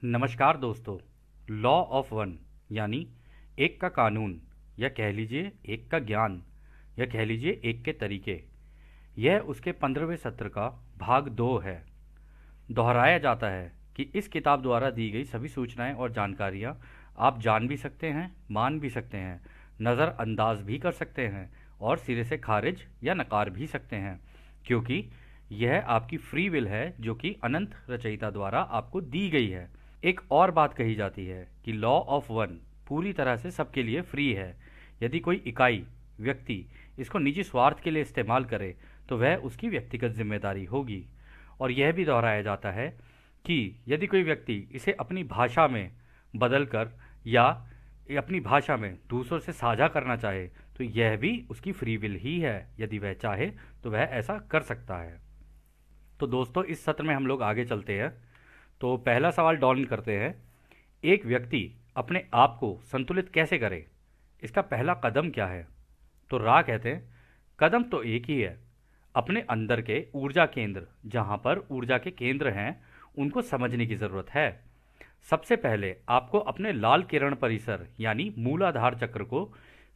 नमस्कार दोस्तों। Law of one यानी एक का कानून, या कह लीजिए एक का ज्ञान, या कह लीजिए एक के तरीके, यह उसके 15वें सत्र का भाग 2 है। दोहराया जाता है कि इस किताब द्वारा दी गई सभी सूचनाएं और जानकारियां आप जान भी सकते हैं, मान भी सकते हैं, नज़रअंदाज भी कर सकते हैं और सिरे से खारिज या नकार भी सकते हैं, क्योंकि यह आपकी फ्री विल है जो कि अनंत रचयिता द्वारा आपको दी गई है। एक और बात कही जाती है कि लॉ ऑफ वन पूरी तरह से सबके लिए फ्री है। यदि कोई इकाई, व्यक्ति इसको निजी स्वार्थ के लिए इस्तेमाल करे तो वह उसकी व्यक्तिगत जिम्मेदारी होगी। और यह भी दोहराया जाता है कि यदि कोई व्यक्ति इसे अपनी भाषा में बदल कर या अपनी भाषा में दूसरों से साझा करना चाहे तो यह भी उसकी फ्री विल ही है। यदि वह चाहे तो वह ऐसा कर सकता है। तो दोस्तों, इस सत्र में हम लोग आगे चलते हैं। तो पहला सवाल डॉन करते हैं, एक व्यक्ति अपने आप को संतुलित कैसे करे, इसका पहला कदम क्या है? तो रा कहते हैं कदम तो एक ही है, अपने अंदर के ऊर्जा केंद्र, जहां पर ऊर्जा के केंद्र हैं, उनको समझने की ज़रूरत है। सबसे पहले आपको अपने लाल किरण परिसर यानी मूलाधार चक्र को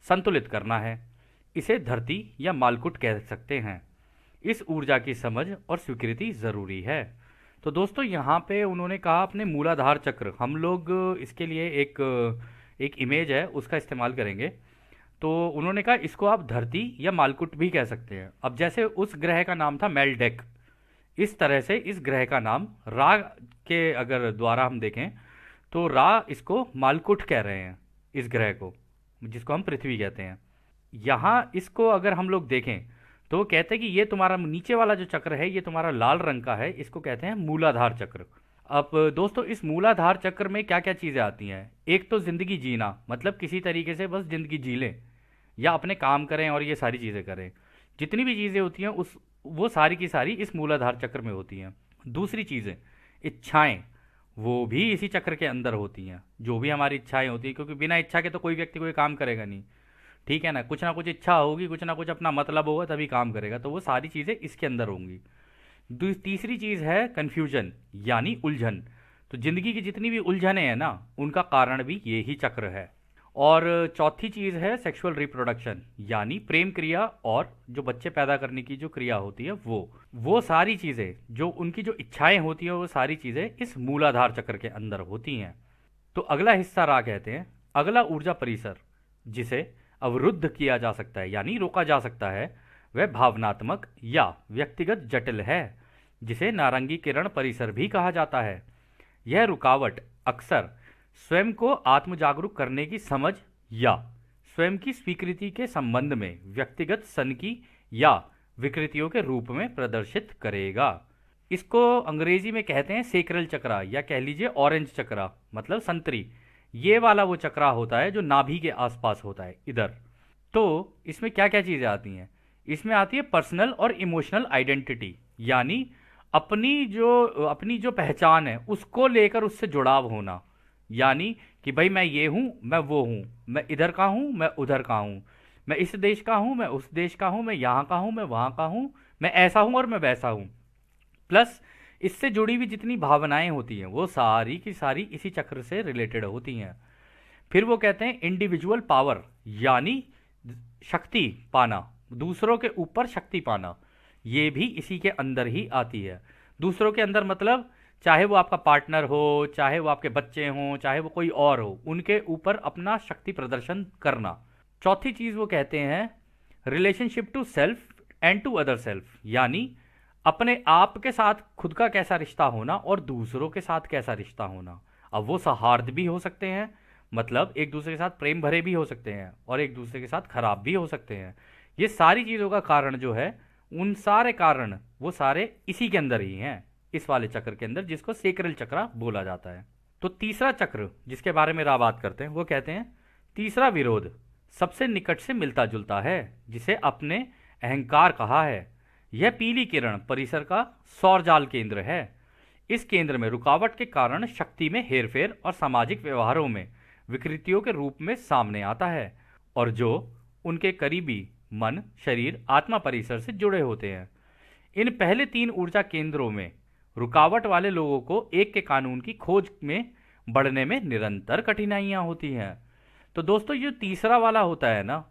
संतुलित करना है। इसे धरती या मालकुट कह सकते हैं। इस ऊर्जा की समझ और स्वीकृति ज़रूरी है। तो दोस्तों, यहाँ पे उन्होंने कहा अपने मूलाधार चक्र, हम लोग इसके लिए एक इमेज है उसका इस्तेमाल करेंगे। तो उन्होंने कहा इसको आप धरती या मालकुट भी कह सकते हैं। अब जैसे उस ग्रह का नाम था मेलडेक, इस तरह से इस ग्रह का नाम रा के अगर द्वारा हम देखें तो रा इसको मालकुट कह रहे हैं, इस ग्रह को जिसको हम पृथ्वी कहते हैं। यहाँ इसको अगर हम लोग देखें तो वो कहते हैं कि ये तुम्हारा नीचे वाला जो चक्र है ये तुम्हारा लाल रंग का है, इसको कहते हैं मूलाधार चक्र। अब दोस्तों, इस मूलाधार चक्र में क्या क्या चीज़ें आती हैं? एक तो ज़िंदगी जीना, मतलब किसी तरीके से बस ज़िंदगी जी लें या अपने काम करें और ये सारी चीज़ें करें। जितनी भी चीज़ें होती हैं उस वो सारी की सारी इस मूलाधार चक्र में होती हैं। दूसरी चीज़ें, इच्छाएं, वो भी इसी चक्र के अंदर होती हैं। जो भी हमारी इच्छाएं होती हैं, क्योंकि बिना इच्छा के तो कोई व्यक्ति कोई काम करेगा नहीं, ठीक है ना कुछ इच्छा होगी, कुछ ना कुछ अपना मतलब होगा तभी काम करेगा। तो वो सारी चीज़ें इसके अंदर होंगी। तीसरी चीज़ है कन्फ्यूजन यानी उलझन। तो जिंदगी की जितनी भी उलझनें हैं ना, उनका कारण भी ये ही चक्र है। और चौथी चीज़ है सेक्सुअल रिप्रोडक्शन यानी प्रेम क्रिया, और जो बच्चे पैदा करने की जो क्रिया होती है वो सारी चीज़ें, जो उनकी जो इच्छाएं होती हैं, वो सारी चीज़ें इस मूलाधार चक्र के अंदर होती हैं। तो अगला हिस्सा रा कहते हैं अगला ऊर्जा परिसर, जिसे अवरुद्ध किया जा सकता है यानी रोका जा सकता है, वह भावनात्मक या व्यक्तिगत जटिल है, जिसे नारंगी किरण परिसर भी कहा जाता है। यह रुकावट अक्सर स्वयं को आत्म जागरूक करने की समझ या स्वयं की स्वीकृति के संबंध में व्यक्तिगत सनकी या विकृतियों के रूप में प्रदर्शित करेगा। इसको अंग्रेजी में कहते हैं सेक्रल चक्रा, या कह लीजिए ऑरेंज चक्रा, मतलब संतरी। ये वाला वो चक्रा होता है जो नाभि के आसपास होता है इधर। तो इसमें क्या क्या चीज़ें आती हैं? इसमें आती है पर्सनल और इमोशनल आइडेंटिटी, यानी अपनी जो पहचान है उसको लेकर उससे जुड़ाव होना। यानी कि भाई मैं ये हूँ, मैं वो हूँ, मैं इधर का हूँ, मैं उधर का हूँ, मैं इस देश का हूँ, मैं उस देश का हूँ, मैं यहाँ का हूँ, मैं वहाँ का हूँ, मैं ऐसा हूँ और मैं वैसा हूँ। प्लस इससे जुड़ी हुई जितनी भावनाएं होती हैं वो सारी की सारी इसी चक्र से रिलेटेड होती हैं। फिर वो कहते हैं इंडिविजुअल पावर यानी शक्ति पाना, दूसरों के ऊपर शक्ति पाना, ये भी इसी के अंदर ही आती है। दूसरों के अंदर मतलब चाहे वो आपका पार्टनर हो, चाहे वो आपके बच्चे हों, चाहे वो कोई और हो, उनके ऊपर अपना शक्ति प्रदर्शन करना। चौथी चीज़ वो कहते हैं relationship to self and to other self, यानी अपने आप के साथ खुद का कैसा रिश्ता होना और दूसरों के साथ कैसा रिश्ता होना। अब वो सौहार्द भी हो सकते हैं, मतलब एक दूसरे के साथ प्रेम भरे भी हो सकते हैं और एक दूसरे के साथ खराब भी हो सकते हैं। ये सारी चीज़ों का कारण जो है, उन सारे कारण वो सारे इसी के अंदर ही हैं, इस वाले चक्र के अंदर, जिसको सेक्रल चक्र बोला जाता है। तो तीसरा चक्र जिसके बारे में रा बात करते हैं वो कहते हैं तीसरा विरोध सबसे निकट से मिलता जुलता है, जिसे अपने अहंकार कहा है। यह पीली किरण परिसर का सौरजाल केंद्र है। इस केंद्र में रुकावट के कारण शक्ति में हेरफेर और सामाजिक व्यवहारों में विकृतियों के रूप में सामने आता है, और जो उनके करीबी मन, शरीर, आत्मा परिसर से जुड़े होते हैं। इन पहले तीन ऊर्जा केंद्रों में रुकावट वाले लोगों को एक के कानून की खोज में बढ़ने में निरंतर कठिनाइयां होती हैं। तो दोस्तों ये तीसरा वाला होता है ना,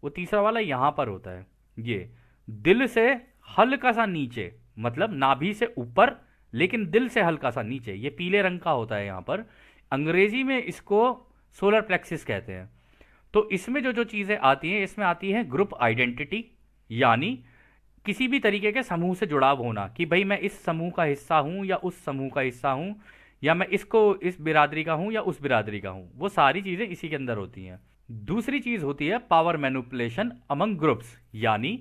वो तीसरा वाला यहाँ पर होता है, ये दिल से हल्का सा नीचे, मतलब नाभि से ऊपर लेकिन दिल से हल्का सा नीचे, ये पीले रंग का होता है यहाँ पर। अंग्रेजी में इसको सोलर प्लेक्सिस कहते हैं। तो इसमें जो जो चीज़ें आती हैं, इसमें आती है ग्रुप आइडेंटिटी, यानी किसी भी तरीके के समूह से जुड़ाव होना कि भाई मैं इस समूह का हिस्सा हूं या उस समूह का हिस्सा हूं, या मैं इसको इस बिरादरी का हूं या उस बिरादरी का हूं, वो सारी चीज़ें इसी के अंदर होती हैं। दूसरी चीज़ होती है पावर मैनिपुलेशन अमंग ग्रुप्स, यानी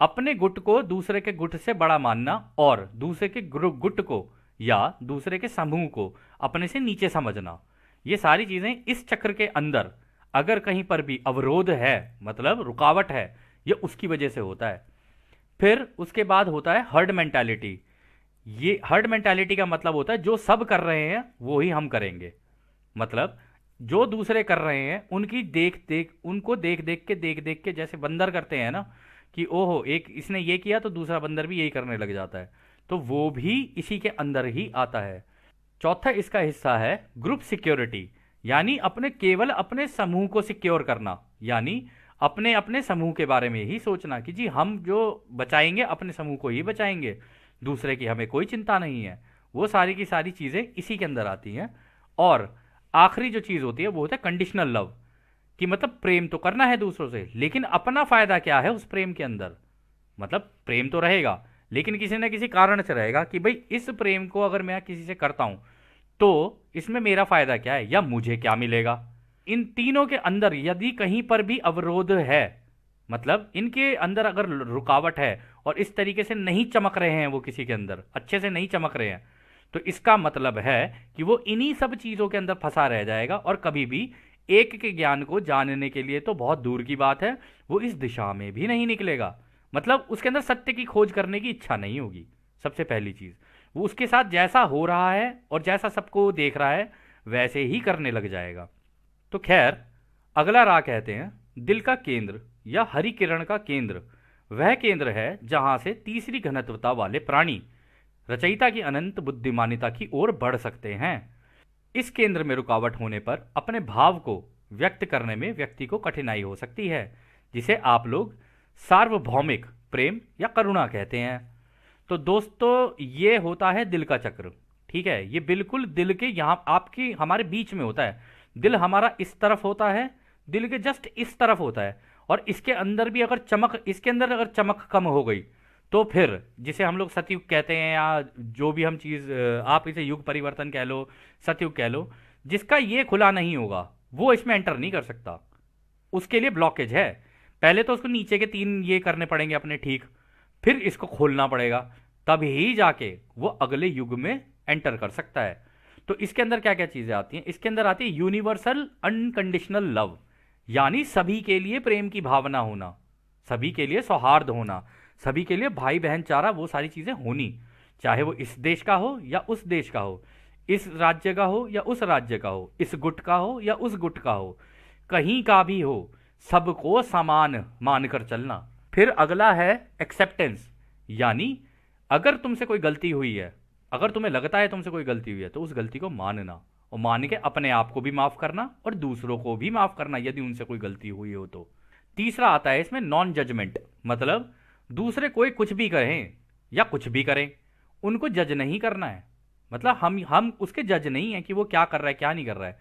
अपने गुट को दूसरे के गुट से बड़ा मानना और दूसरे के गुट को या दूसरे के समूह को अपने से नीचे समझना। ये सारी चीज़ें इस चक्र के अंदर अगर कहीं पर भी अवरोध है, मतलब रुकावट है, ये उसकी वजह से होता है। फिर उसके बाद होता है हर्ड मेंटालिटी। ये हर्ड मेंटालिटी का मतलब होता है जो सब कर रहे हैं वो ही हम करेंगे, मतलब जो दूसरे कर रहे हैं उनकी उनको देख देख के जैसे बंदर करते हैं ना, कि ओहो एक इसने ये किया तो दूसरा बंदर भी यही करने लग जाता है, तो वो भी इसी के अंदर ही आता है। चौथा इसका हिस्सा है ग्रुप सिक्योरिटी, यानी केवल अपने समूह को सिक्योर करना, यानी अपने अपने समूह के बारे में ही सोचना कि जी हम जो बचाएंगे अपने समूह को ही बचाएंगे, दूसरे की हमें कोई चिंता नहीं है। वो सारी की सारी चीज़ें इसी के अंदर आती हैं। और आखिरी जो चीज़ होती है वो होता है कंडीशनल लव, कि मतलब प्रेम तो करना है दूसरों से, लेकिन अपना फायदा क्या है उस प्रेम के अंदर। मतलब प्रेम तो रहेगा लेकिन किसी न किसी कारण से रहेगा कि भाई इस प्रेम को अगर मैं किसी से करता हूं तो इसमें मेरा फायदा क्या है या मुझे क्या मिलेगा। इन तीनों के अंदर यदि कहीं पर भी अवरोध है, मतलब इनके अंदर अगर रुकावट है और इस तरीके से नहीं चमक रहे हैं, वो किसी के अंदर अच्छे से नहीं चमक रहे हैं, तो इसका मतलब है कि वो इन्हीं सब चीजों के अंदर फंसा रह जाएगा और कभी भी एक के ज्ञान को जानने के लिए तो बहुत दूर की बात है, वो इस दिशा में भी नहीं निकलेगा। मतलब उसके अंदर सत्य की खोज करने की इच्छा नहीं होगी। सबसे पहली चीज, वो उसके साथ जैसा हो रहा है और जैसा सबको देख रहा है वैसे ही करने लग जाएगा। तो खैर, अगला राह कहते हैं दिल का केंद्र या हरि किरण का केंद्र। वह केंद्र है जहां से तीसरी घनत्वता वाले प्राणी रचयिता की अनंत बुद्धिमानिता की ओर बढ़ सकते हैं। इस केंद्र में रुकावट होने पर अपने भाव को व्यक्त करने में व्यक्ति को कठिनाई हो सकती है, जिसे आप लोग सार्वभौमिक प्रेम या करुणा कहते हैं। तो दोस्तों ये होता है दिल का चक्र, ठीक है। ये बिल्कुल दिल के यहाँ आपकी हमारे बीच में होता है। दिल हमारा इस तरफ होता है, दिल के जस्ट इस तरफ होता है, और इसके अंदर भी अगर चमक, इसके अंदर अगर चमक कम हो गई तो फिर जिसे हम लोग सतयुग कहते हैं या जो भी हम चीज़, आप इसे युग परिवर्तन कह लो, सतयुग कह लो, जिसका ये खुला नहीं होगा वो इसमें एंटर नहीं कर सकता। उसके लिए ब्लॉकेज है। पहले तो उसको नीचे के 3 ये करने पड़ेंगे अपने ठीक, फिर इसको खोलना पड़ेगा, तभी जाके वो अगले युग में एंटर कर सकता है। तो इसके अंदर क्या क्या चीजें आती हैं? इसके अंदर आती है यूनिवर्सल अनकंडीशनल लव, यानी सभी के लिए प्रेम की भावना होना, सभी के लिए सौहार्द होना, सभी के लिए भाई बहन चारा, वो सारी चीजें होनी, चाहे वो इस देश का हो या उस देश का हो, इस राज्य का हो या उस राज्य का हो, इस गुट का हो या उस गुट का हो, कहीं का भी हो, सबको समान मानकर चलना। फिर अगला है एक्सेप्टेंस, यानी अगर तुमसे कोई गलती हुई है, अगर तुम्हें लगता है तुमसे कोई गलती हुई है, तो उस गलती को मानना और मान के अपने आप को भी माफ करना और दूसरों को भी माफ करना यदि उनसे कोई गलती हुई हो तो। तीसरा आता है इसमें नॉन जजमेंट, मतलब दूसरे कोई कुछ भी करें या कुछ भी करें, उनको जज नहीं करना है। मतलब हम उसके जज नहीं है कि वो क्या कर रहा है क्या नहीं कर रहा है।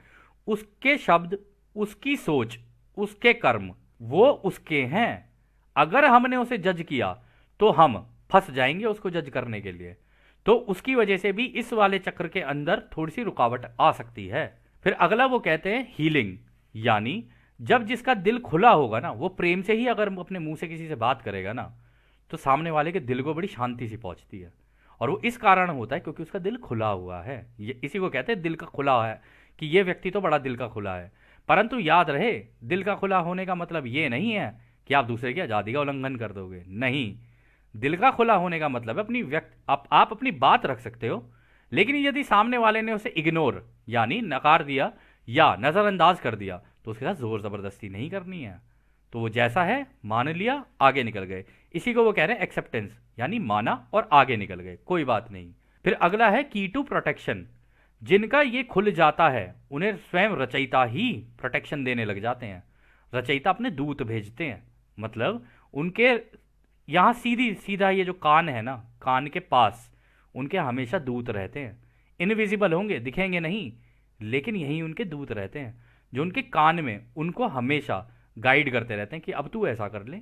उसके शब्द, उसकी सोच, उसके कर्म वो उसके हैं। अगर हमने उसे जज किया तो हम फंस जाएंगे उसको जज करने के लिए। तो उसकी वजह से भी इस वाले चक्र के अंदर थोड़ी सी रुकावट आ सकती है। फिर अगला वो कहते हैं हीलिंग, यानी जब जिसका दिल खुला होगा ना, वो प्रेम से ही अगर अपने मुंह से किसी से बात करेगा ना, तो सामने वाले के दिल को बड़ी शांति सी पहुंचती है। और वो इस कारण होता है क्योंकि उसका दिल खुला हुआ है। ये इसी को कहते हैं दिल का खुला है, कि ये व्यक्ति तो बड़ा दिल का खुला है। परंतु याद रहे, दिल का खुला होने का मतलब ये नहीं है कि आप दूसरे की आज़ादी का उल्लंघन कर दोगे, नहीं। दिल का खुला होने का मतलब है अपनी आप अपनी बात रख सकते हो, लेकिन यदि सामने वाले ने उसे इग्नोर यानी नकार दिया या नज़रअंदाज कर दिया तो उसके साथ जोर ज़बरदस्ती नहीं करनी है। तो वो जैसा है मान लिया, आगे निकल गए। इसी को वो कह रहे हैं एक्सेप्टेंस, यानी माना और आगे निकल गए, कोई बात नहीं। फिर अगला है की टू प्रोटेक्शन। जिनका ये खुल जाता है उन्हें स्वयं रचयिता ही प्रोटेक्शन देने लग जाते हैं। रचयिता अपने दूत भेजते हैं, मतलब उनके यहाँ सीधी सीधा ये जो कान है ना, कान के पास उनके हमेशा दूत रहते हैं। इनविजिबल होंगे, दिखेंगे नहीं, लेकिन यहीं उनके दूत रहते हैं जो उनके कान में उनको हमेशा गाइड करते रहते हैं कि अब तू ऐसा कर ले,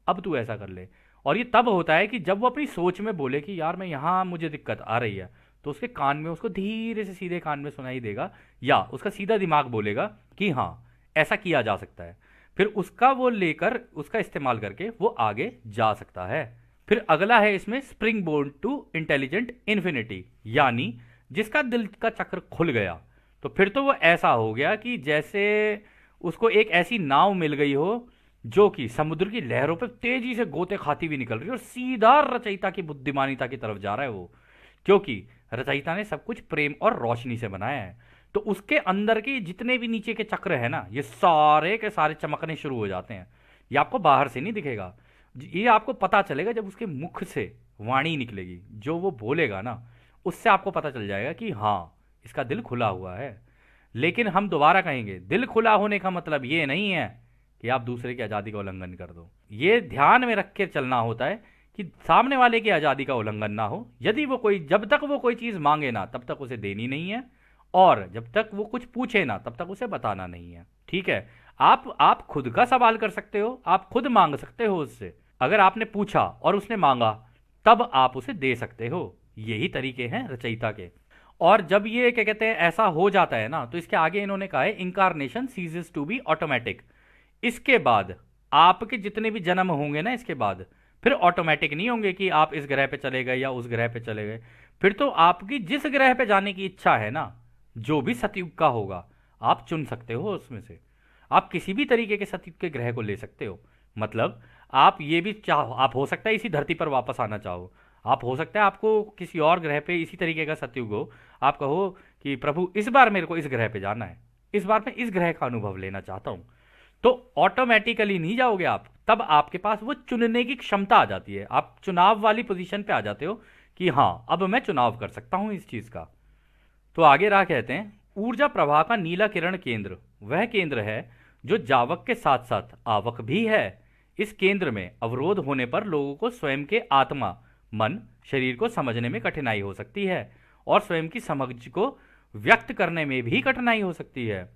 अब तू ऐसा कर ले। और ये तब होता है कि जब वो अपनी सोच में बोले कि यार मैं यहाँ मुझे दिक्कत आ रही है, तो उसके कान में उसको धीरे से सीधे कान में सुनाई देगा, या उसका सीधा दिमाग बोलेगा कि हाँ ऐसा किया जा सकता है। फिर उसका वो लेकर उसका इस्तेमाल करके वो आगे जा सकता है। फिर अगला है इसमें spring board to intelligent infinity, यानी जिसका दिल का चक्र खुल गया तो फिर तो वो ऐसा हो गया कि जैसे उसको एक ऐसी नाव मिल गई हो जो कि समुद्र की लहरों पर तेजी से गोते खाती हुई निकल रही है और सीधा रचयिता की बुद्धिमानिता की तरफ जा रहा है वो, क्योंकि रचयिता ने सब कुछ प्रेम और रोशनी से बनाया है। तो उसके अंदर के जितने भी नीचे के चक्र है ना, ये सारे के सारे चमकने शुरू हो जाते हैं। ये आपको बाहर से नहीं दिखेगा, ये आपको पता चलेगा जब उसके मुख से वाणी निकलेगी, जो वो बोलेगा ना उससे आपको पता चल जाएगा कि हाँ इसका दिल खुला हुआ है। लेकिन हम दोबारा कहेंगे, दिल खुला होने का मतलब ये नहीं है कि आप दूसरे की आज़ादी का उल्लंघन कर दो। ये ध्यान में रख के चलना होता है कि सामने वाले की आज़ादी का उल्लंघन ना हो। यदि वो कोई, जब तक वो कोई चीज़ मांगे ना तब तक उसे देनी नहीं है, और जब तक वो कुछ पूछे ना तब तक उसे बताना नहीं है। ठीक है, आप खुद का सवाल कर सकते हो, आप खुद मांग सकते हो उससे। अगर आपने पूछा और उसने मांगा तब आप उसे दे सकते हो। यही तरीके हैं रचयिता के। और जब ये क्या कहते हैं ऐसा हो जाता है ना, तो इसके आगे इन्होंने कहा है incarnation ceases to be automatic. इसके बाद आपके जितने भी जन्म होंगे ना, इसके बाद फिर ऑटोमेटिक नहीं होंगे कि आप इस ग्रह पे चले गए या उस ग्रह पे चले गए। फिर तो आपकी जिस ग्रह पे जाने की इच्छा है ना, जो भी सतयुग का होगा, आप चुन सकते हो उसमें से। आप किसी भी तरीके के सतयुग के ग्रह को ले सकते हो। मतलब आप ये भी चाहो, आप हो सकता है इसी धरती पर वापस आना चाहो, आप हो सकता है आपको किसी और ग्रह पे इसी तरीके का सतयुग हो, आप कहो कि प्रभु इस बार मेरे को इस ग्रह पे जाना है, इस बार मैं इस ग्रह का अनुभव लेना चाहता हूं। तो ऑटोमेटिकली नहीं जाओगे आप, तब आपके पास वो चुनने की क्षमता आ जाती है। आप चुनाव वाली पोजीशन पे आ जाते हो कि हाँ अब मैं चुनाव कर सकता हूं इस चीज का। तो आगे रहा कहते हैं ऊर्जा प्रवाह का नीला किरण केंद्र वह केंद्र है जो जावक के साथ साथ आवक भी है। इस केंद्र में अवरोध होने पर लोगों को स्वयं के आत्मा, मन, शरीर को समझने में कठिनाई हो सकती है और स्वयं की समझ को व्यक्त करने में भी कठिनाई हो सकती है।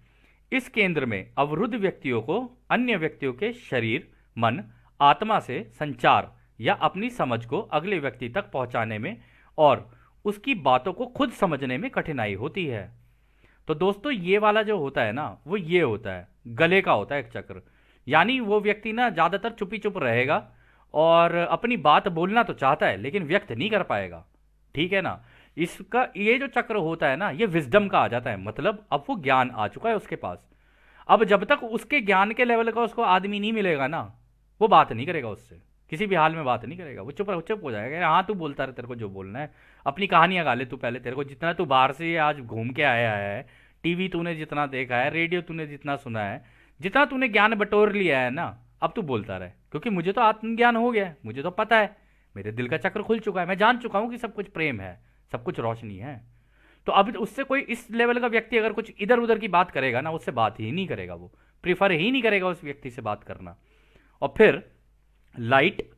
इस केंद्र में अवरुद्ध व्यक्तियों को अन्य व्यक्तियों के शरीर, मन, आत्मा से संचार या अपनी समझ को अगले व्यक्ति तक पहुंचाने में और उसकी बातों को खुद समझने में कठिनाई होती है। तो दोस्तों ये वाला जो होता है ना, वो ये होता है गले का होता है एक चक्र। यानी वो व्यक्ति ना ज्यादातर चुपी चुप रहेगा और अपनी बात बोलना तो चाहता है लेकिन व्यक्त नहीं कर पाएगा। ठीक है ना, इसका ये जो चक्र होता है ना, ये विजडम का आ जाता है। मतलब अब वो ज्ञान आ चुका है उसके पास, अब जब तक उसके ज्ञान के लेवल का उसको आदमी नहीं मिलेगा ना, वो बात नहीं करेगा उससे, किसी भी हाल में बात नहीं करेगा। वो चुप चुप हो जाएगा। हाँ तू बोलता रहे, तेरे को जो बोलना है, अपनी कहानियां गा ले तू पहले। तेरे को जितना तू बाहर से आज घूम के आया है, टीवी तूने जितना देखा है, रेडियो तूने जितना सुना है, जितना तूने ज्ञान बटोर लिया है ना, अब तू बोलता रहे। क्योंकि मुझे तो आत्मज्ञान हो गया है, मुझे तो पता है, मेरे दिल का चक्र खुल चुका है, मैं जान चुका हूं कि सब कुछ प्रेम है, सब कुछ रोशनी है। तो अब उससे कोई इस लेवल का व्यक्ति अगर कुछ इधर उधर की बात करेगा ना, उससे बात ही नहीं करेगा, वो प्रीफर ही नहीं करेगा उस व्यक्ति से बात करना। और फिर लाइट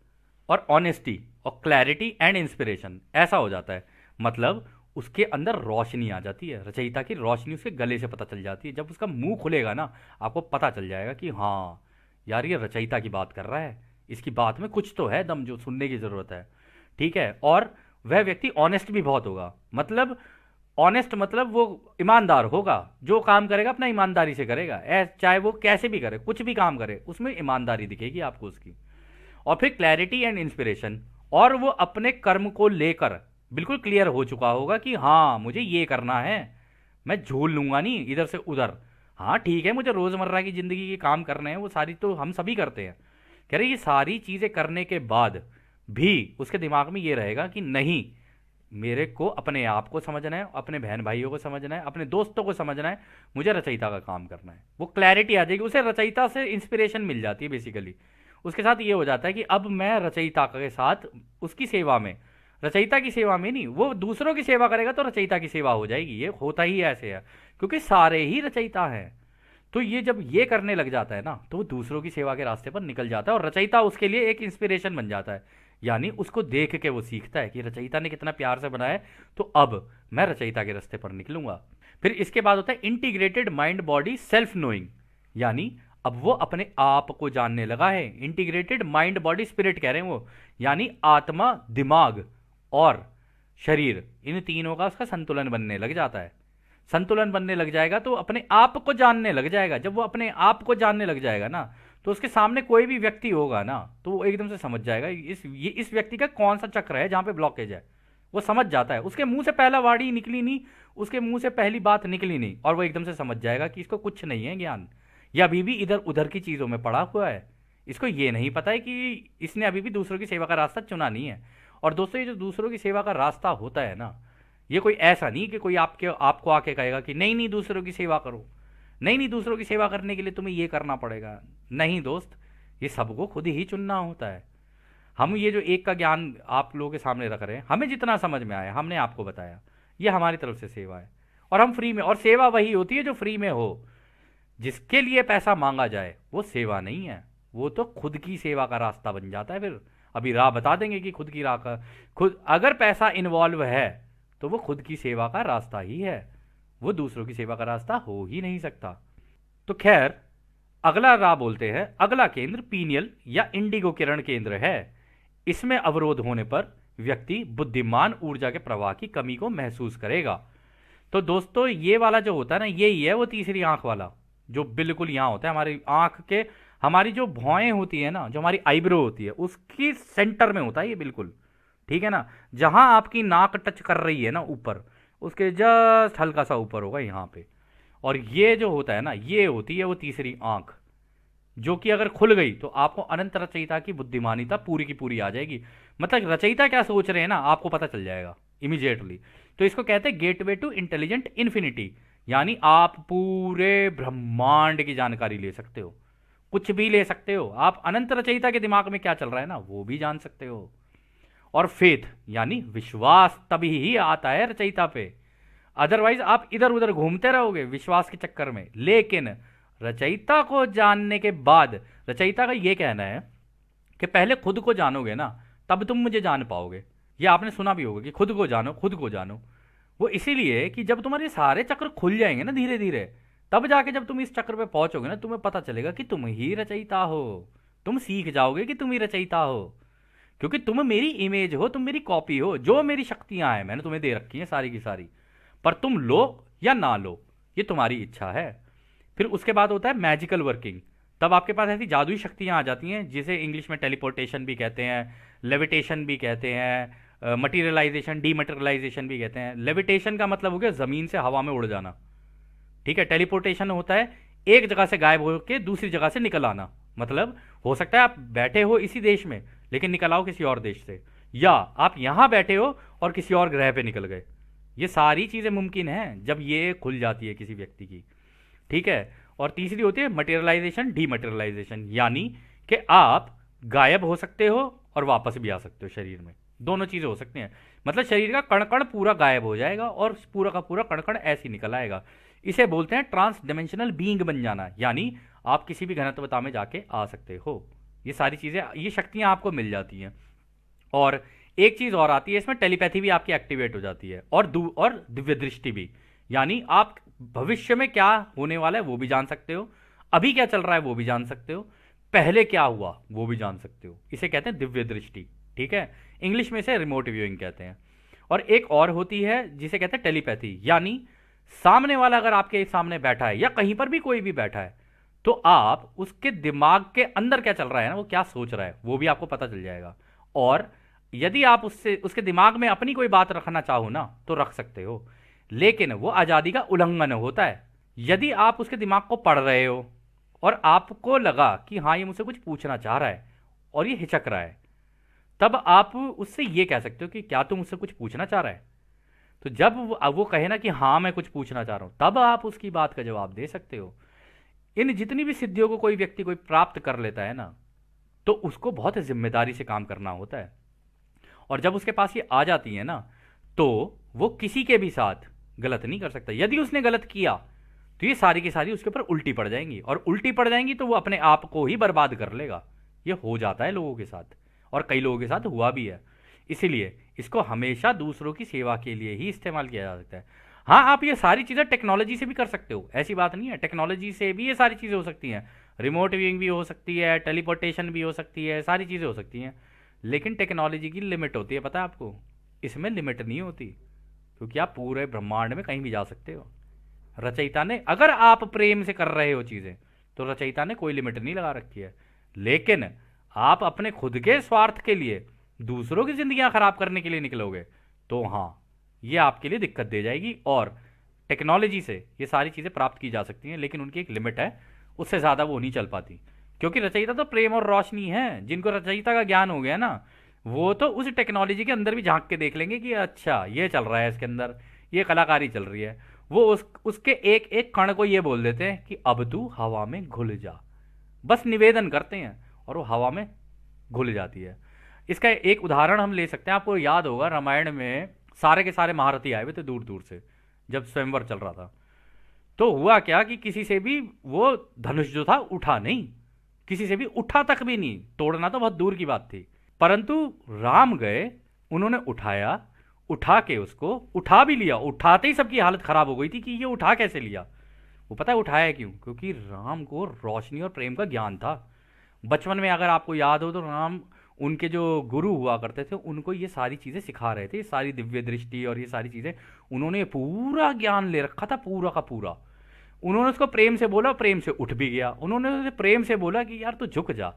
और ऑनेस्टी और क्लैरिटी एंड इंस्पिरेशन ऐसा हो जाता है। मतलब उसके अंदर रोशनी आ जाती है, रचयिता की रोशनी उसके गले से पता चल जाती है। जब उसका मुंह खुलेगा ना, आपको पता चल जाएगा कि हाँ यार ये रचयिता की बात कर रहा है, इसकी बात में कुछ तो है दम जो सुनने की जरूरत है। ठीक है, और वह व्यक्ति ऑनेस्ट भी बहुत होगा। मतलब ऑनेस्ट मतलब वो ईमानदार होगा, जो काम करेगा अपना ईमानदारी से करेगा, चाहे वो कैसे भी करे, कुछ भी काम करे उसमें ईमानदारी दिखेगी आपको उसकी। और फिर क्लैरिटी एंड इंस्पिरेशन, और वो अपने कर्म को लेकर बिल्कुल क्लियर हो चुका होगा कि हाँ मुझे ये करना है, मैं झूल लूंगा नहीं इधर से उधर। हाँ ठीक है, मुझे रोजमर्रा की जिंदगी के काम करने हैं, वो सारी तो हम सभी करते हैं। कह रहे ये सारी चीजें करने के बाद भी उसके दिमाग में ये रहेगा कि नहीं, मेरे को अपने आप को समझना है, अपने बहन भाइयों को समझना है, अपने दोस्तों को समझना है, मुझे रचयिता का काम करना है। वो क्लैरिटी आ जाएगी, उसे रचयिता से इंस्पिरेशन मिल जाती है बेसिकली। उसके साथ ये हो जाता है कि अब मैं रचयिता के साथ उसकी सेवा में रचयिता की सेवा में नहीं, वो दूसरों की सेवा करेगा तो रचयिता की सेवा हो जाएगी। ये होता ही ऐसे है, क्योंकि सारे ही रचयिता हैं। तो ये जब ये करने लग जाता है ना, तो वो दूसरों की सेवा के रास्ते पर निकल जाता है, और रचयिता उसके लिए एक इंस्पिरेशन बन जाता है। यानी उसको देख के वो सीखता है कि रचयिता ने कितना प्यार से बनाया है, तो अब मैं रचयिता के रास्ते पर निकलूंगा। फिर इसके बाद होता है integrated mind body self knowing. यानी अब वो अपने आप को जानने लगा है। इंटीग्रेटेड माइंड बॉडी स्पिरिट कह रहे हैं वो, यानी आत्मा, दिमाग और शरीर, इन तीनों का उसका संतुलन बनने लग जाता है। संतुलन बनने लग जाएगा तो अपने आप को जानने लग जाएगा। जब वो अपने आप को जानने लग जाएगा ना, तो उसके सामने कोई भी व्यक्ति होगा ना, तो वो एकदम से समझ जाएगा इस व्यक्ति का कौन सा चक्र है जहां पे ब्लॉकेज है। वो समझ जाता है, उसके मुंह से पहला वाणी निकली नहीं, उसके मुंह से पहली बात निकली नहीं, और वो एकदम से समझ जाएगा कि इसको कुछ नहीं है ज्ञान, या अभी भी इधर उधर की चीजों में पड़ा हुआ है। इसको ये नहीं पता है कि इसने अभी भी दूसरों की सेवा का रास्ता चुना नहीं है। और दोस्तों, ये जो दूसरों की सेवा का रास्ता होता है ना, ये कोई ऐसा नहीं कि कोई आपको आके कहेगा कि नहीं नहीं दूसरों की सेवा करो, नहीं नहीं दूसरों की सेवा करने के लिए तुम्हें ये करना पड़ेगा। नहीं दोस्त, ये सबको खुद ही चुनना होता है। हम ये जो एक का ज्ञान आप लोगों के सामने रख रहे हैं, हमें जितना समझ में आया हमने आपको बताया, ये हमारी तरफ से सेवा है। और हम फ्री में, और सेवा वही होती है जो फ्री में हो। जिसके लिए पैसा मांगा जाए वो सेवा नहीं है, वो तो खुद की सेवा का रास्ता बन जाता है। फिर अभी राह बता देंगे कि खुद की राह का, खुद अगर पैसा इन्वॉल्व है तो वो खुद की सेवा का रास्ता ही है, वो दूसरों की सेवा का रास्ता हो ही नहीं सकता। तो खैर, अगला राह बोलते हैं। अगला केंद्र पीनियल या इंडिगो किरण केंद्र है। इसमें अवरोध होने पर व्यक्ति बुद्धिमान ऊर्जा के प्रवाह की कमी को महसूस करेगा। तो दोस्तों, ये वाला जो होता है ना, यही है वो तीसरी आंख वाला, जो बिल्कुल यहाँ होता है हमारी आंख के, हमारी जो भौएं होती है ना, जो हमारी आईब्रो होती है, उसकी सेंटर में होता है ये बिल्कुल। ठीक है ना, जहां आपकी नाक टच कर रही है ना ऊपर, उसके जस्ट हल्का सा ऊपर होगा यहाँ पे। और ये जो होता है ना, ये होती है वो तीसरी आंख, जो कि अगर खुल गई तो आपको अनंत रचयिता की बुद्धिमानिता पूरी की पूरी आ जाएगी। मतलब रचयिता क्या सोच रहे हैं ना, आपको पता चल जाएगा इमीडिएटली। तो इसको कहते हैं गेटवे टू इंटेलिजेंट इन्फिनिटी। यानी आप पूरे ब्रह्मांड की जानकारी ले सकते हो, कुछ भी ले सकते हो। आप अनंत रचयिता के दिमाग में क्या चल रहा है ना, वो भी जान सकते हो। और फेथ यानी विश्वास तभी ही आता है रचयिता पे, अदरवाइज आप इधर उधर घूमते रहोगे विश्वास के चक्कर में। लेकिन रचयिता को जानने के बाद, रचयिता का यह कहना है कि पहले खुद को जानोगे ना, तब तुम मुझे जान पाओगे। ये आपने सुना भी होगा कि खुद को जानो, खुद को जानो। वो इसीलिए कि जब तुम्हारे सारे चक्र खुल जाएंगे ना धीरे धीरे, तब जाके जब तुम इस चक्र पे पहुंचोगे ना, तुम्हें पता चलेगा कि तुम ही रचयिता हो। तुम सीख जाओगे कि तुम ही रचयिता हो, क्योंकि तुम मेरी इमेज हो, तुम मेरी कॉपी हो। जो मेरी शक्तियां हैं मैंने तुम्हें दे रखी हैं सारी की सारी, पर तुम लो या ना लो, ये तुम्हारी इच्छा है। फिर उसके बाद होता है मैजिकल वर्किंग। तब आपके पास ऐसी जादुई शक्तियां आ जाती हैं, जिसे इंग्लिश में टेलीपोर्टेशन भी कहते हैं, लेविटेशन भी कहते हैं, मटीरियलाइजेशन, डीमटेरियलाइजेशन भी कहते हैं। लेविटेशन का मतलब हो गया जमीन से हवा में उड़ जाना। ठीक है, टेलीपोर्टेशन होता है एक जगह से गायब होकर दूसरी जगह से निकल आना। मतलब हो सकता है आप बैठे हो इसी देश में लेकिन निकल आओ किसी और देश से, या आप यहां बैठे हो और किसी और ग्रह पे निकल गए। ये सारी चीजें मुमकिन हैं जब ये खुल जाती है किसी व्यक्ति की। ठीक है, और तीसरी होती है मटेरियलाइजेशन, डीमटेरियलाइजेशन, यानी कि आप गायब हो सकते हो और वापस भी आ सकते हो शरीर में। दोनों चीजें हो सकती हैं। मतलब शरीर का कण कण पूरा गायब हो जाएगा और पूरा का पूरा कण कण ऐसे ही निकल आएगा। इसे बोलते हैं ट्रांस डिमेंशनल बीइंग बन जाना, यानी आप किसी भी घनत्वता में जाके आ सकते हो। ये सारी चीजें, ये शक्तियां आपको मिल जाती हैं। और एक चीज और आती है इसमें, टेलीपैथी भी आपकी एक्टिवेट हो जाती है, और दिव्य दृष्टि भी। यानी आप भविष्य में क्या होने वाला है वो भी जान सकते हो, अभी क्या चल रहा है वो भी जान सकते हो, पहले क्या हुआ वो भी जान सकते हो। इसे कहते हैं दिव्य दृष्टि। ठीक है, इंग्लिश में इसे रिमोट व्यूइंग कहते हैं। और एक और होती है जिसे कहते हैं टेलीपैथी, यानी सामने वाला अगर आपके सामने बैठा है या कहीं पर भी कोई भी बैठा है, तो आप उसके दिमाग के अंदर क्या चल रहा है ना, वो क्या सोच रहा है वो भी आपको पता चल जाएगा। और यदि आप उसके दिमाग में अपनी कोई बात रखना चाहो ना तो रख सकते हो, लेकिन वो आजादी का उल्लंघन होता है। यदि आप उसके दिमाग को पढ़ रहे हो और आपको लगा कि हाँ ये मुझसे कुछ पूछना चाह रहा है और ये हिचक रहा है, तब आप उससे ये कह सकते हो कि क्या तुम मुझसे कुछ पूछना चाह रहा है। तो जब वो कहे ना कि हाँ मैं कुछ पूछना चाह रहा हूं, तब आप उसकी बात का जवाब दे सकते हो। इन जितनी भी सिद्धियों को कोई व्यक्ति कोई प्राप्त कर लेता है ना, तो उसको बहुत जिम्मेदारी से काम करना होता है। और जब उसके पास ये आ जाती है ना, तो वो किसी के भी साथ गलत नहीं कर सकता। यदि उसने गलत किया तो ये सारी की सारी उसके ऊपर उल्टी पड़ जाएंगी, और उल्टी पड़ जाएंगी तो वो अपने आप को ही बर्बाद कर लेगा। ये हो जाता है लोगों के साथ, और कई लोगों के साथ हुआ भी है। इसीलिए इसको हमेशा दूसरों की सेवा के लिए ही इस्तेमाल किया जा सकता है। हाँ, आप ये सारी चीज़ें टेक्नोलॉजी से भी कर सकते हो, ऐसी बात नहीं है, टेक्नोलॉजी से भी ये सारी चीज़ें हो सकती हैं। रिमोट व्यूइंग भी हो सकती है, टेलीपोर्टेशन भी हो सकती है, सारी चीज़ें हो सकती हैं। लेकिन टेक्नोलॉजी की लिमिट होती है, पता है आपको? इसमें लिमिट नहीं होती, क्योंकि आप पूरे ब्रह्मांड में कहीं भी जा सकते हो। रचयिता ने, अगर आप प्रेम से कर रहे हो चीज़ें, तो रचयिता ने कोई लिमिट नहीं लगा रखी है। लेकिन आप अपने खुद के स्वार्थ के लिए दूसरों की जिंदगियां खराब करने के लिए निकलोगे, तो हाँ, ये आपके लिए दिक्कत दे जाएगी। और टेक्नोलॉजी से ये सारी चीज़ें प्राप्त की जा सकती हैं, लेकिन उनकी एक लिमिट है, उससे ज़्यादा वो नहीं चल पाती। क्योंकि रचयिता तो प्रेम और रोशनी है। जिनको रचयिता का ज्ञान हो गया ना, वो तो उस टेक्नोलॉजी के अंदर भी झांक के देख लेंगे कि अच्छा ये चल रहा है इसके अंदर, ये कलाकारी चल रही है। वो उसके एक एक कण को ये बोल देते हैं कि अब तू हवा में घुल जा, बस निवेदन करते हैं और वो हवा में घुल जाती है। इसका एक उदाहरण हम ले सकते हैं। आपको याद होगा, रामायण में सारे के सारे महारथी आए हुए थे दूर दूर से, जब स्वयंवर चल रहा था। तो हुआ क्या कि किसी से भी वो धनुष जो था उठा नहीं, किसी से भी उठा तक भी नहीं, तोड़ना तो बहुत दूर की बात थी। परंतु राम गए, उन्होंने उठाया, उठा के उसको उठा भी लिया। उठाते ही सबकी हालत खराब हो गई थी कि ये उठा कैसे लिया। वो पता है उठाया क्यों? क्योंकि राम को रोशनी और प्रेम का ज्ञान था। बचपन में अगर आपको याद हो तो राम, उनके जो गुरु हुआ करते थे, उनको ये सारी चीज़ें सिखा रहे थे, ये सारी दिव्य दृष्टि और ये सारी चीज़ें, उन्होंने पूरा ज्ञान ले रखा था, पूरा का पूरा। उन्होंने उसको प्रेम से बोला, प्रेम से उठ भी गया। उन्होंने उसे प्रेम से बोला कि यार तू झुक जा,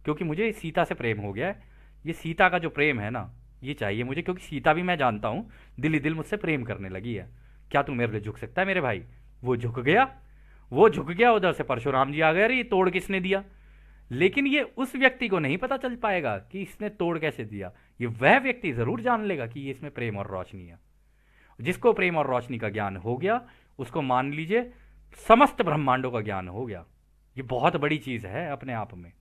क्योंकि मुझे सीता से प्रेम हो गया है। ये सीता का जो प्रेम है ना, ये चाहिए मुझे, क्योंकि सीता भी मैं जानता हूँ दिल ही दिल मुझसे प्रेम करने लगी है। क्या तू मेरे लिए झुक सकता है मेरे भाई? वो झुक गया, वो झुक गया। उधर से परशुराम जी आ गए, अरे ये तोड़ किसने दिया? लेकिन ये उस व्यक्ति को नहीं पता चल पाएगा कि इसने तोड़ कैसे दिया। ये वह व्यक्ति जरूर जान लेगा कि ये इसमें प्रेम और रोशनी है। जिसको प्रेम और रोशनी का ज्ञान हो गया, उसको मान लीजिए समस्त ब्रह्मांडों का ज्ञान हो गया। ये बहुत बड़ी चीज है अपने आप में।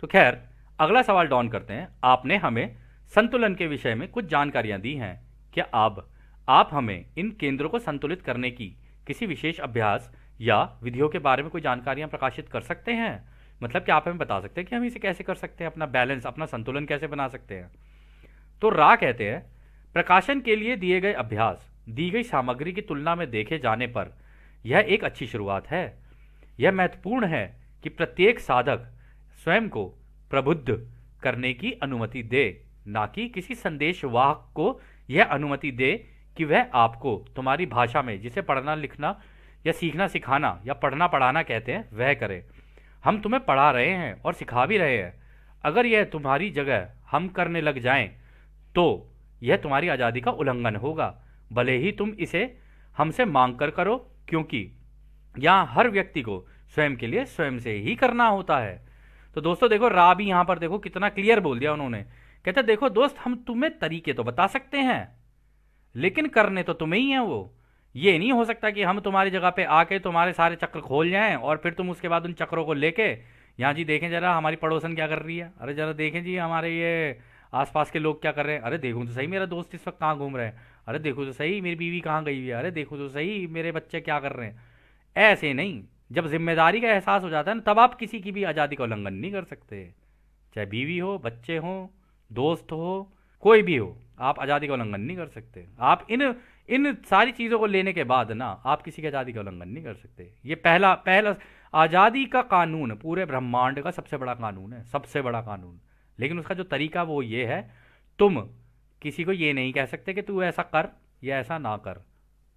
तो खैर, अगला सवाल डॉन करते हैं। आपने हमें संतुलन के विषय में कुछ जानकारियां दी हैं। क्या आप हमें इन केंद्रों को संतुलित करने की किसी विशेष अभ्यास या विधियों के बारे में कोई जानकारियां प्रकाशित कर सकते हैं? मतलब कि आप हमें बता सकते हैं कि हम इसे कैसे कर सकते हैं, अपना बैलेंस, अपना संतुलन कैसे बना सकते हैं? तो रा कहते हैं, प्रकाशन के लिए दिए गए अभ्यास दी गई सामग्री की तुलना में देखे जाने पर यह एक अच्छी शुरुआत है। यह महत्वपूर्ण है कि प्रत्येक साधक स्वयं को प्रबुद्ध करने की अनुमति दे, ना कि किसी संदेशवाहक को यह अनुमति दे कि वह आपको तुम्हारी भाषा में, जिसे पढ़ना लिखना या सीखना सिखाना या पढ़ना पढ़ाना कहते हैं, वह करे। हम तुम्हें पढ़ा रहे हैं और सिखा भी रहे हैं। अगर यह तुम्हारी जगह हम करने लग जाएं, तो यह तुम्हारी आज़ादी का उल्लंघन होगा, भले ही तुम इसे हमसे मांग कर करो, क्योंकि यहाँ हर व्यक्ति को स्वयं के लिए स्वयं से ही करना होता है। तो दोस्तों देखो, रा भी यहाँ पर देखो कितना क्लियर बोल दिया उन्होंने। कहते देखो दोस्त, हम तुम्हें तरीके तो बता सकते हैं, लेकिन करने तो तुम्हें ही है वो। ये नहीं हो सकता कि हम तुम्हारी जगह पे आके तुम्हारे सारे चक्र खोल जाएं और फिर तुम उसके बाद उन चक्रों को लेके, यहाँ जी देखें जरा हमारी पड़ोसन क्या कर रही है, अरे जरा देखें जी हमारे ये आसपास के लोग क्या कर रहे हैं, अरे देखो तो सही मेरा दोस्त इस वक्त कहाँ घूम रहे हैं, अरे देखो तो सही मेरी बीवी कहाँ गई हुई है, अरे देखो तो सही मेरे बच्चे क्या कर रहे हैं। ऐसे नहीं, जब जिम्मेदारी का एहसास हो जाता है ना, तब आप किसी की भी आज़ादी का उल्लंघन नहीं कर सकते। चाहे बीवी हो, बच्चे हो, दोस्त हो, कोई भी हो, आप आज़ादी का उल्लंघन नहीं कर सकते। आप इन इन सारी चीज़ों को लेने के बाद ना, आप किसी की आज़ादी का उल्लंघन नहीं कर सकते। ये पहला पहला आज़ादी का कानून पूरे ब्रह्मांड का सबसे बड़ा कानून है, सबसे बड़ा कानून। लेकिन उसका जो तरीका वो ये है, तुम किसी को ये नहीं कह सकते कि तू ऐसा कर या ऐसा ना कर।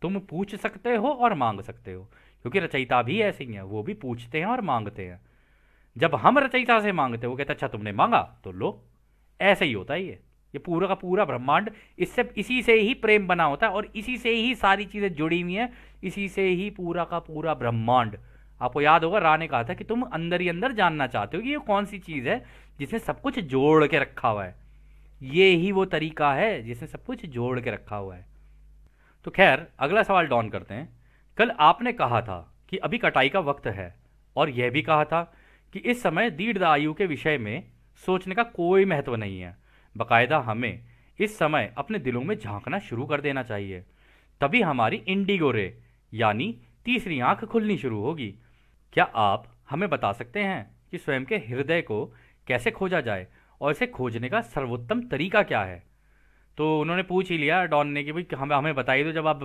तुम पूछ सकते हो और मांग सकते हो, क्योंकि रचयिता भी ऐसे ही हैं, वो भी पूछते हैं और मांगते हैं। जब हम रचयिता से मांगते हैं, वो कहते अच्छा तुमने मांगा तो लो। ऐसे ही होता है ये पूरा का पूरा ब्रह्मांड इससे, इसी से ही प्रेम बना होता है और इसी से ही सारी चीजें जुड़ी हुई हैं, इसी से ही पूरा का पूरा ब्रह्मांड। आपको याद होगा, रा ने कहा था कि तुम अंदर ही अंदर जानना चाहते हो कि ये कौन सी चीज है जिसने सब कुछ जोड़ के रखा हुआ है। ये ही वो तरीका है जिसने सब कुछ जोड़ के रखा हुआ है। तो खैर, अगला सवाल डॉन करते हैं। कल आपने कहा था कि अभी कटाई का वक्त है, और यह भी कहा था कि इस समय दीर्घ आयु के विषय में सोचने का कोई महत्व नहीं है। बाकायदा हमें इस समय अपने दिलों में झांकना शुरू कर देना चाहिए। तभी हमारी इंडिगो रे यानी तीसरी आंख खुलनी शुरू होगी। क्या आप हमें बता सकते हैं कि स्वयं के हृदय को कैसे खोजा जाए और इसे खोजने का सर्वोत्तम तरीका क्या है? तो उन्होंने पूछ ही लिया डॉन ने कि भाई हमें हमें बताइए, तो जब आप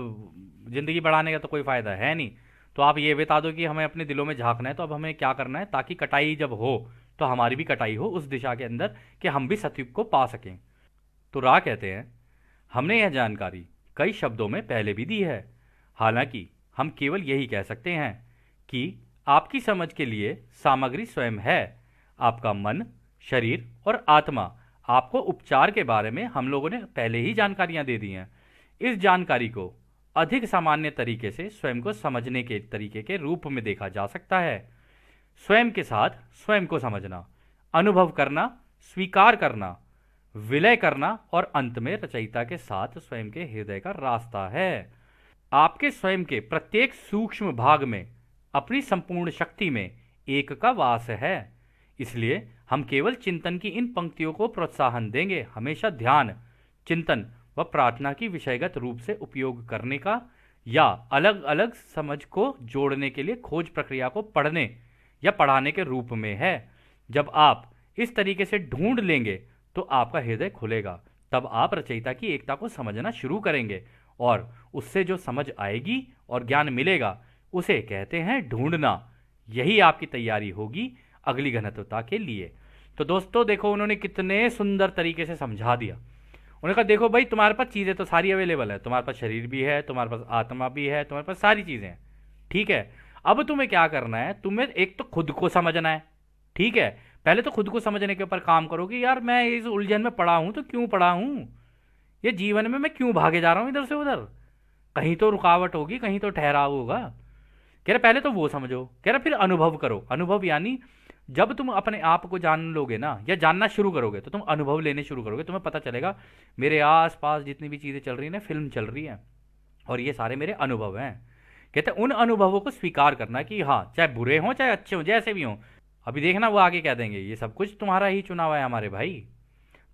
ज़िंदगी बढ़ाने का तो कोई फ़ायदा है नहीं, तो आप ये बता दो कि हमें अपने दिलों में झांकना है, तो अब हमें क्या करना है ताकि कटाई जब हो तो हमारी भी कटाई हो उस दिशा के अंदर कि हम भी सतयुग को पा सकें। तो रा कहते हैं, हमने यह जानकारी कई शब्दों में पहले भी दी है। हालांकि हम केवल यही कह सकते हैं कि आपकी समझ के लिए सामग्री स्वयं है। आपका मन, शरीर और आत्मा, आपको उपचार के बारे में हम लोगों ने पहले ही जानकारियां दे दी हैं। इस जानकारी को अधिक सामान्य तरीके से स्वयं को समझने के तरीके के रूप में देखा जा सकता है। स्वयं के साथ स्वयं को समझना, अनुभव करना, स्वीकार करना, विलय करना और अंत में रचयिता के साथ स्वयं के हृदय का रास्ता है। आपके स्वयं के प्रत्येक सूक्ष्म भाग में अपनी संपूर्ण शक्ति में एक का वास है। इसलिए हम केवल चिंतन की इन पंक्तियों को प्रोत्साहन देंगे। हमेशा ध्यान, चिंतन व प्रार्थना की विषयगत रूप से उपयोग करने का या अलग अलग समझ को जोड़ने के लिए खोज प्रक्रिया को पढ़ने या पढ़ाने के रूप में है। जब आप इस तरीके से ढूंढ लेंगे तो आपका हृदय खुलेगा। तब आप रचयिता की एकता को समझना शुरू करेंगे और उससे जो समझ आएगी और ज्ञान मिलेगा उसे कहते हैं ढूंढना। यही आपकी तैयारी होगी अगली घनत्वता के लिए। तो दोस्तों देखो, उन्होंने कितने सुंदर तरीके से समझा दिया। उन्होंने कहा देखो भाई, तुम्हारे पास चीज़ें तो सारी अवेलेबल है, तुम्हारे पास शरीर भी है, तुम्हारे पास आत्मा भी है, तुम्हारे पास सारी चीज़ें हैं, ठीक है। अब तुम्हें क्या करना है, तुम्हें एक तो खुद को समझना है, ठीक है। पहले तो खुद को समझने के ऊपर काम करो कि यार मैं इस उलझन में पड़ा हूं तो क्यों पड़ा हूं, ये जीवन में मैं क्यों भागे जा रहा हूं इधर से उधर। कहीं तो रुकावट होगी, कहीं तो ठहराव होगा। कह रहे पहले तो वो समझो। कह रहे फिर अनुभव करो। अनुभव यानी जब तुम अपने आप को जान लोगे ना या जानना शुरू करोगे तो तुम अनुभव लेने शुरू करोगे। तुम्हें पता चलेगा मेरे आस पास जितनी भी चीज़ें चल रही हैं ना, फिल्म चल रही है और ये सारे मेरे अनुभव हैं। कहते हैं उन अनुभवों को स्वीकार करना कि हाँ, चाहे बुरे हों चाहे अच्छे हों, जैसे भी हों। अभी देखना वो आगे कह देंगे ये सब कुछ तुम्हारा ही चुनाव है हमारे भाई।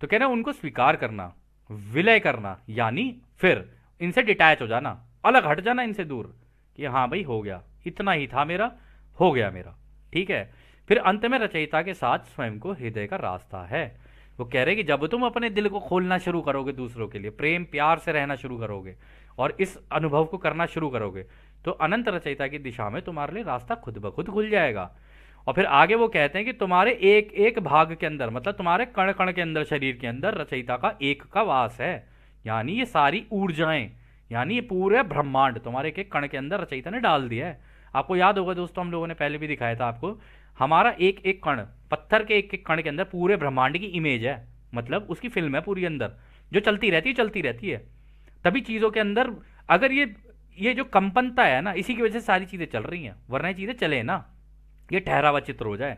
तो कह रहे हैं उनको स्वीकार करना, विलय करना यानी फिर इनसे डिटैच हो जाना, अलग हट जाना इनसे दूर कि हाँ भाई हो गया, इतना ही था मेरा, हो गया मेरा, ठीक है। फिर अंत में रचयिता के साथ स्वयं को हृदय का रास्ता है। वो कह रहे कि जब तुम अपने दिल को खोलना शुरू करोगे, दूसरों के लिए प्रेम प्यार से रहना शुरू करोगे और इस अनुभव को करना शुरू करोगे तो अनंत रचयिता की दिशा में तुम्हारे लिए रास्ता खुद ब खुद खुल जाएगा। और फिर आगे वो कहते हैं कि तुम्हारे एक एक भाग के अंदर, मतलब तुम्हारे कण कण के अंदर, शरीर के अंदर रचयिता का एक का वास है। यानी ये सारी ऊर्जाएं, यानी ये पूरे ब्रह्मांड तुम्हारे एक एक कण के अंदर रचयिता ने डाल दिया है। आपको याद होगा दोस्तों, हम लोगों ने पहले भी दिखाया था आपको, हमारा एक एक कण, पत्थर के एक एक कण के अंदर पूरे ब्रह्मांड की इमेज है, मतलब उसकी फिल्म है पूरी अंदर, जो चलती रहती है। तभी चीज़ों के अंदर अगर ये जो कंपनता है ना, इसी की वजह से सारी चीज़ें चल रही हैं, वरना ये चीज़ें चले ना, ये ठहरा हुआ चित्र हो जाए।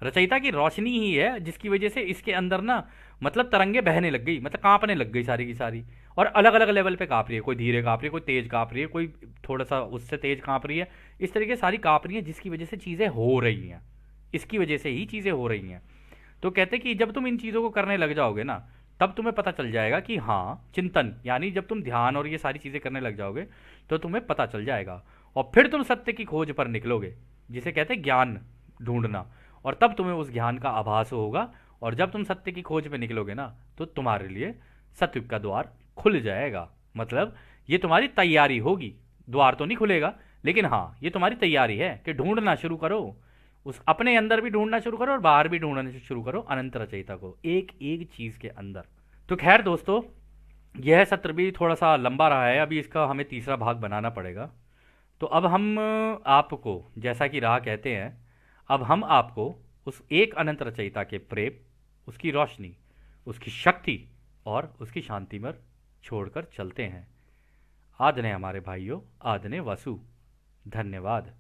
रचयिता की रोशनी ही है जिसकी वजह से इसके अंदर ना, मतलब तरंगे बहने लग गई, मतलब कांपने लग गई सारी की सारी, और अलग अलग लेवल पे कांप रही है। कोई धीरे कांप रही है, कोई तेज कांप रही है, कोई थोड़ा सा उससे तेज कांप रही है। इस तरीके सारी कांप रही है जिसकी वजह से चीज़ें हो रही हैं, इसकी वजह से ही चीज़ें हो रही हैं। तो कहते कि जब तुम इन चीज़ों को करने लग जाओगे ना, तब तुम्हें पता चल जाएगा कि हाँ, चिंतन यानी जब तुम ध्यान और ये सारी चीज़ें करने लग जाओगे तो तुम्हें पता चल जाएगा और फिर तुम सत्य की खोज पर निकलोगे, जिसे कहते हैं ज्ञान ढूंढना। और तब तुम्हें उस ज्ञान का आभास होगा और जब तुम सत्य की खोज पे निकलोगे ना, तो तुम्हारे लिए सतयुग का द्वार खुल जाएगा। मतलब ये तुम्हारी तैयारी होगी, द्वार तो नहीं खुलेगा, लेकिन हाँ ये तुम्हारी तैयारी है कि ढूंढना शुरू करो, उस अपने अंदर भी ढूंढना शुरू करो और बाहर भी ढूंढना शुरू करो अनंत रचयिता को, एक एक चीज के अंदर। तो खैर दोस्तों, यह सत्र भी थोड़ा सा लंबा रहा है, अभी इसका हमें तीसरा भाग बनाना पड़ेगा। तो अब हम आपको, जैसा कि राह कहते हैं, अब हम आपको उस एक अनंत रचयिता के प्रेम, उसकी रोशनी, उसकी शक्ति और उसकी शांति में छोड़कर चलते हैं। आदने हमारे भाइयों, आदने वसु। धन्यवाद।